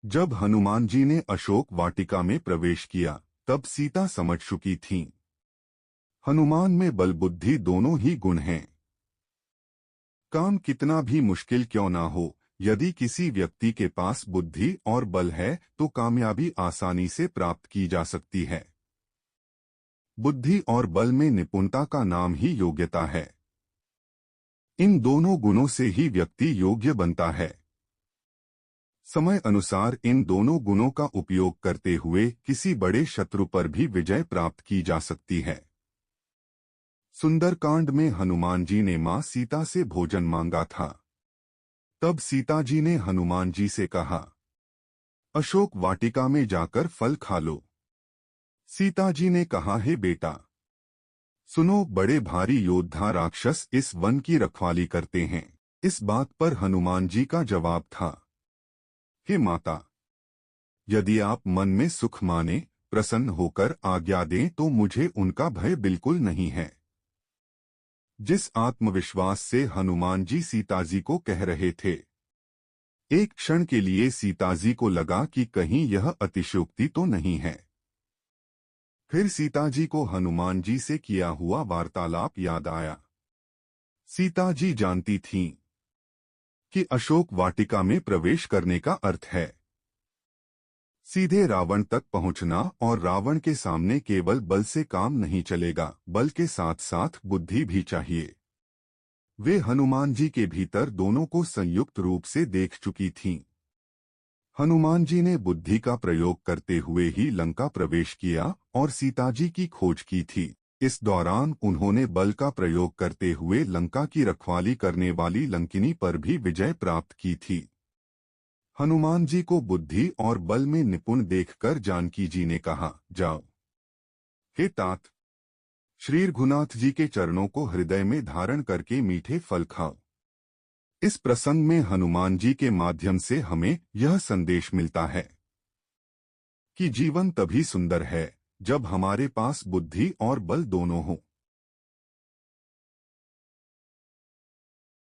जब हनुमान जी ने अशोक वाटिका में प्रवेश किया, तब सीता समझ चुकी थीं। हनुमान में बल बुद्धि दोनों ही गुण हैं। काम कितना भी मुश्किल क्यों ना हो, यदि किसी व्यक्ति के पास बुद्धि और बल है तो कामयाबी आसानी से प्राप्त की जा सकती है। बुद्धि और बल में निपुणता का नाम ही योग्यता है। इन दोनों गुणों से ही व्यक्ति योग्य बनता है। समय अनुसार इन दोनों गुणों का उपयोग करते हुए किसी बड़े शत्रु पर भी विजय प्राप्त की जा सकती है। सुंदरकांड में हनुमान जी ने मां सीता से भोजन मांगा था। तब सीता जी ने हनुमान जी से कहा, अशोक वाटिका में जाकर फल खा लो। सीता जी ने कहा, हे बेटा, सुनो, बड़े भारी योद्धा राक्षस इस वन की रखवाली करते हैं। इस बात पर हनुमान जी का जवाब था, हे माता, यदि आप मन में सुख माने, प्रसन्न होकर आज्ञा दें तो मुझे उनका भय बिल्कुल नहीं है। जिस आत्मविश्वास से हनुमान जी सीताजी को कह रहे थे, एक क्षण के लिए सीताजी को लगा कि कहीं यह अतिशयोक्ति तो नहीं है। फिर सीताजी को हनुमान जी से किया हुआ वार्तालाप याद आया। सीताजी जानती थीं कि अशोक वाटिका में प्रवेश करने का अर्थ है सीधे रावण तक पहुंचना, और रावण के सामने केवल बल से काम नहीं चलेगा, बल के साथ साथ बुद्धि भी चाहिए। वे हनुमान जी के भीतर दोनों को संयुक्त रूप से देख चुकी थीं। हनुमान जी ने बुद्धि का प्रयोग करते हुए ही लंका प्रवेश किया और सीताजी की खोज की थी। इस दौरान उन्होंने बल का प्रयोग करते हुए लंका की रखवाली करने वाली लंकिनी पर भी विजय प्राप्त की थी। हनुमान जी को बुद्धि और बल में निपुण देखकर जानकी जी ने कहा, जाओ, हे तात, श्री रघुनाथ जी के चरणों को हृदय में धारण करके मीठे फल खाओ। इस प्रसंग में हनुमान जी के माध्यम से हमें यह संदेश मिलता है कि जीवन तभी सुंदर है जब हमारे पास बुद्धि और बल दोनों हों।